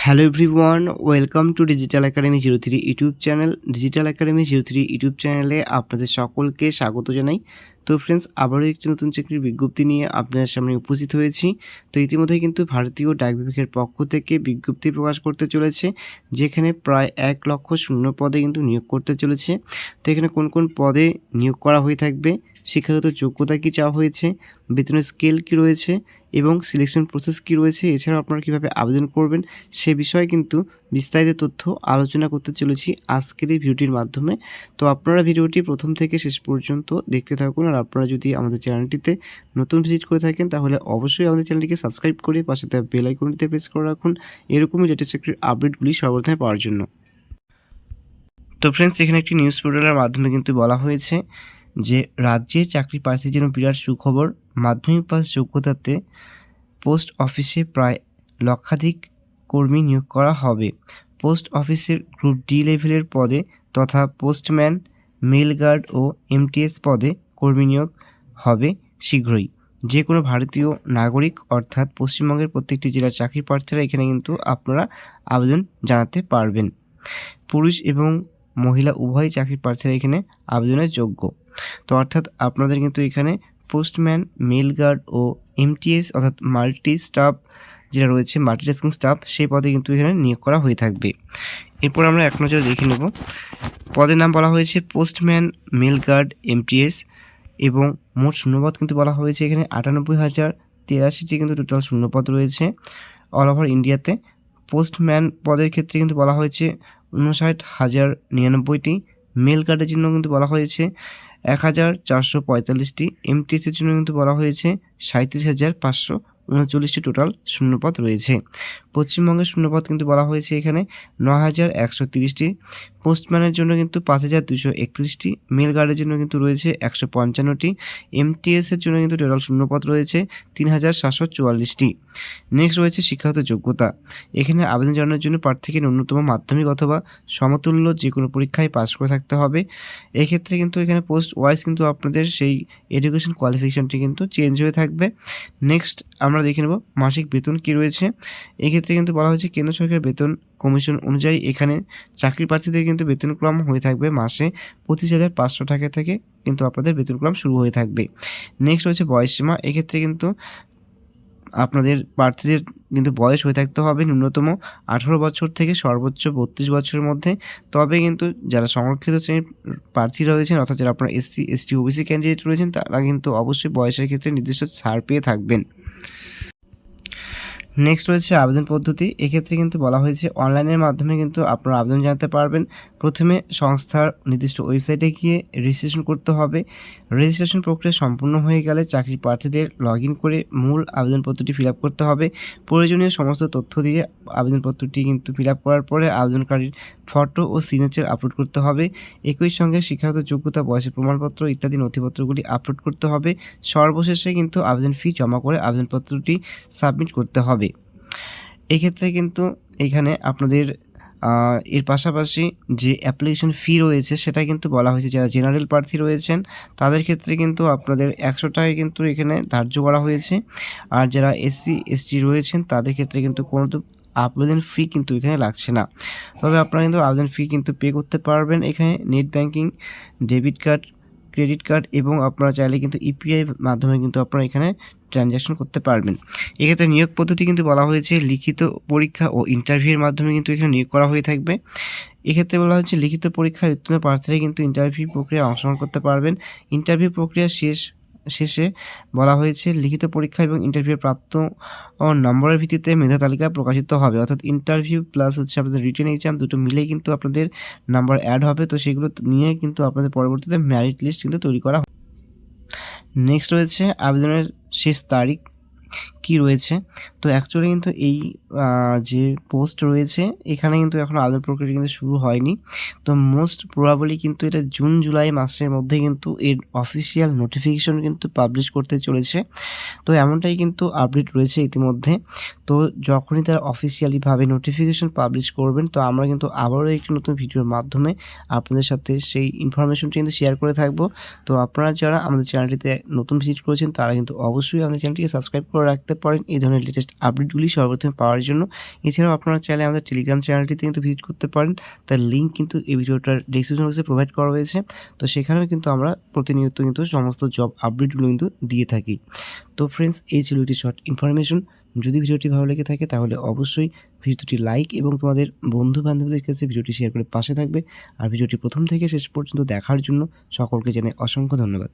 Hello everyone, welcome to digital academy 03 YouTube channel. Digital academy 03 YouTube চ্যানেলে আপনাদের সকলকে স্বাগত জানাই। তো ফ্রেন্ডস, আবারও একটি নতুন চাকরির বিজ্ঞপ্তি নিয়ে আপনাদের সামনে উপস্থিত হয়েছি। তো ইতিমধ্যে কিন্তু ভারতীয় ডাক বিভাগের পক্ষ থেকে বিজ্ঞপ্তি প্রকাশ করতে চলেছে, যেখানে প্রায় 1 লক্ষ শূন্য পদে কিন্তু নিয়োগ করতে চলেছে। তো এখানে কোন কোন পদে নিয়োগ করা হয়ে থাকবে, শিক্ষাগত যোগ্যতা কী চাওয়া হয়েছে, বেতনের স্কেল কী রয়েছে এবং সিলেকশন প্রসেস কী রয়েছে, এছাড়াও আপনারা কীভাবে আবেদন করবেন সে বিষয়ে কিন্তু বিস্তারিত তথ্য আলোচনা করতে চলেছি আজকের এই ভিডিওটির মাধ্যমে। তো আপনারা ভিডিওটি প্রথম থেকে শেষ পর্যন্ত দেখতে থাকুন। আর আপনারা যদি আমাদের চ্যানেলটিতে নতুন ভিজিট করে থাকেন তাহলে অবশ্যই আমাদের চ্যানেলটিকে সাবস্ক্রাইব করে পাশে থাকা বেল আইকনটিতে প্রেস করে রাখুন এরকমই লেটেস্ট চাকরির আপডেটগুলি সর্বপ্রথমে পাওয়ার জন্য। তো ফ্রেন্ডস, এখানে একটি নিউজ পোর্টালের মাধ্যমে কিন্তু বলা হয়েছে যে রাজ্যের চাকরি প্রার্থীর জন্য বিরাট সুখবর। মাধ্যমিক পাস যোগ্যতাতে পোস্ট অফিসে প্রায় লক্ষাধিক কর্মী নিয়োগ করা হবে। পোস্ট অফিসের গ্রুপ ডি লেভেলের পদে তথা পোস্টম্যান, মেল গার্ড ও এমটিএস পদে কর্মী নিয়োগ হবে শীঘ্রই। যে কোনো ভারতীয় নাগরিক অর্থাৎ পশ্চিমবঙ্গের প্রত্যেকটি জেলার চাকরি প্রার্থীরা এখানে কিন্তু আপনারা আবেদন জানাতে পারবেন। পুরুষ এবং মহিলা উভয় চাকরি প্রার্থীরা এখানে আবেদনের যোগ্য। তো অর্থাৎ আপনাদের কিন্তু এখানে পোস্টম্যান, মেল গার্ড ও এমটিএস অর্থাৎ মাল্টি স্টাফ যেটা রয়েছে, মাল্টিটাস্কিং স্টাফ, সেই পদে কিন্তু এখানে নিয়োগ করা হয়ে থাকবে। এরপর আমরা এক নজরে দেখে নেব। পদের নাম বলা হয়েছে পোস্টম্যান, মেল গার্ড, এমটিএস এবং মোট শূন্যপদ কিন্তু বলা হয়েছে এখানে 98,083টি কিন্তু টোটাল শূন্যপদ রয়েছে অল ওভার ইন্ডিয়াতে। পোস্টম্যান পদের ক্ষেত্রে কিন্তু বলা হয়েছে 59,099টি, মেল গার্ডের জন্য কিন্তু বলা হয়েছে 1,445টি, এমটিএসের জন্য কিন্তু বলা হয়েছে 37,539টি টোটাল শূন্যপদ রয়েছে। পশ্চিমবঙ্গের শূন্যপদ কিন্তু বলা হয়েছে এখানে 9,130টি, পোস্টম্যানের জন্য কিন্তু 5,231টি, মেল গার্ডের জন্য কিন্তু রয়েছে 155টি, এমটিএসের জন্য কিন্তু টোটাল শূন্যপদ রয়েছে 3,744টি। নেক্সট রয়েছে শিক্ষাগত যোগ্যতা। এখানে আবেদন জানানোর জন্য প্রার্থীকে ন্যূনতম মাধ্যমিক অথবা সমতুল্য যে কোনো পরীক্ষায় পাস করে থাকতে হবে। এক্ষেত্রে কিন্তু এখানে পোস্ট ওয়াইজ কিন্তু আপনাদের সেই এডুকেশন কোয়ালিফিকেশানটি কিন্তু চেঞ্জ হয়ে থাকবে। নেক্সট আমরা দেখে নেব মাসিক বেতন কী রয়েছে। এক্ষেত্রে কিন্তু বলা হয়েছে কেন্দ্র সরকারের বেতন কমিশন অনুযায়ী এখানে চাকরি প্রার্থীদের কিন্তু বেতনক্রম হয়ে থাকবে মাসে 25,500 টাকা থেকে কিন্তু আপনাদের বেতনক্রম শুরু হয়ে থাকবে। নেক্সট রয়েছে বয়সসীমা। এক্ষেত্রে কিন্তু আপনাদের প্রার্থীদের কিন্তু বয়স হয়ে থাকতে হবে ন্যূনতম 18 বছর থেকে সর্বোচ্চ 32 বছরের মধ্যে। তবে কিন্তু যারা সংরক্ষিত শ্রেণীর প্রার্থী রয়েছেন অর্থাৎ যারা আপনার এসসি, এসটি, ওবিসি ক্যান্ডিডেট রয়েছেন তারা কিন্তু অবশ্যই বয়সের ক্ষেত্রে নির্দিষ্ট ছাড় পেয়ে থাকবেন। নেক্সট রয়েছে আবেদন পদ্ধতি। এক্ষেত্রে কিন্তু বলা হয়েছে অনলাইনের মাধ্যমে কিন্তু আপনারা আবেদন জানাতে পারবেন। প্রথমে সংস্থার নির্দিষ্ট ওয়েবসাইটে গিয়ে রেজিস্ট্রেশন করতে হবে। রেজিস্ট্রেশন প্রক্রিয়া সম্পূর্ণ হয়ে গেলে চাকরি প্রার্থীদের লগ ইন করে মূল আবেদনপত্রটি ফিল আপ করতে হবে। প্রয়োজনীয় সমস্ত তথ্য দিয়ে আবেদনপত্রটি কিন্তু ফিল আপ করার পরে আবেদনকারীর ফটো ও সিগনেচার আপলোড করতে হবে। একই সঙ্গে শিক্ষাগত যোগ্যতা, বয়সের প্রমাণপত্র ইত্যাদি নথিপত্রগুলি আপলোড করতে হবে। সর্বশেষে কিন্তু আবেদন ফি জমা করে আবেদনপত্রটি সাবমিট করতে হবে। এক্ষেত্রে কিন্তু এখানে আপনাদের এর পাশাপাশি যে অ্যাপ্লিকেশন ফি রয়েছে সেটা কিন্তু বলা হয়েছে যারা জেনারেল প্রার্থী রয়েছেন তাদের ক্ষেত্রে কিন্তু আপনাদের 100 টাকা কিন্তু এখানে ধার্য করা হয়েছে। আর যারা এসসি, এসটি রয়েছেন তাদের ক্ষেত্রে কিন্তু কোনো আবেদন ফি কিন্তু এখানে লাগছে না। তবে আপনারা কিন্তু আবেদন ফি কিন্তু পে করতে পারবেন এখানে net banking, debit card, credit card এবং আপনারা চাইলে কিন্তু ইউপিআই মাধ্যমে কিন্তু আপনারা এখানে ট্রানজ্যাকশন করতে পারবেন। এক্ষেত্রে নিয়োগ পদ্ধতি কিন্তু বলা হয়েছে লিখিত পরীক্ষা ও ইন্টারভিউয়ের মাধ্যমে কিন্তু এখানে নিয়োগ করা হয়ে থাকবে। এক্ষেত্রে বলা হচ্ছে লিখিত পরীক্ষায় উত্তীর্ণ প্রার্থীরা কিন্তু ইন্টারভিউ প্রক্রিয়ায় অংশগ্রহণ করতে পারবেন। ইন্টারভিউ প্রক্রিয়া শেষে বলা হয়েছে লিখিত পরীক্ষা এবং ইন্টারভিউ প্রাপ্ত নম্বরের ভিত্তিতে মেধা তালিকা প্রকাশিত হবে। অর্থাৎ ইন্টারভিউ প্লাস হচ্ছে আপনাদের রিটেন এক্সাম দুটো মিলেই কিন্তু আপনাদের নাম্বার অ্যাড হবে। তো সেগুলো নিয়ে কিন্তু আপনাদের পরবর্তীতে মেরিট লিস্ট কিন্তু তৈরি করা হবে। নেক্সট রয়েছে আবেদনের শেষ তারিখ কি রয়েছে। তো অ্যাকচুয়ালি কিন্তু এই যে পোস্ট রয়েছে এখানে কিন্তু এখন আবেদন প্রক্রিয়া কিন্তু শুরু হয়নি। তো মোস্ট প্রবাবলি কিন্তু এটা জুন জুলাই মাসের মধ্যে কিন্তু এর অফিসিয়াল নোটিফিকেশন কিন্তু পাবলিশ করতে চলেছে। তো এমনটাই কিন্তু আপডেট রয়েছে ইতিমধ্যে। তো যখনই তারা অফিসিয়ালিভাবে নোটিফিকেশন পাবলিশ করবেন তো আমরা কিন্তু আবারও একটি নতুন ভিডিওর মাধ্যমে আপনাদের সাথে সেই ইনফরমেশনটি কিন্তু শেয়ার করে থাকবো। তো আপনারা যারা আমাদের চ্যানেলটিতে নতুন ভিজিট করেছেন তারা কিন্তু অবশ্যই আমাদের চ্যানেলটিকে সাবস্ক্রাইব করে রাখতে পারেন এই ধরনের লেটেস্ট আপডেটগুলি সর্বপ্রথমে পাওয়ার জন্য। এছাড়াও আপনারা চাইলে আমাদের টেলিগ্রাম চ্যানেলটিতে কিন্তু ভিজিট করতে পারেন। তার লিঙ্ক কিন্তু এই ভিডিওটার ডেসক্রিপশন বক্সে প্রোভাইড করা হয়েছে। তো সেখানেও কিন্তু আমরা প্রতিনিয়ত কিন্তু সমস্ত জব আপডেটগুলো কিন্তু দিয়ে থাকি। তো ফ্রেন্ডস, এই ছিল একটি শর্ট ইনফরমেশন। যদি ভিডিওটি ভালো লেগে থাকে তাহলে অবশ্যই ভিডিওটি লাইক এবং তোমাদের বন্ধু-বান্ধবদের কাছে ভিডিওটি শেয়ার করে পাশে থাকবে। আর ভিডিওটি প্রথম থেকে শেষ পর্যন্ত দেখার জন্য সকলকে জানাই অসংখ্য ধন্যবাদ।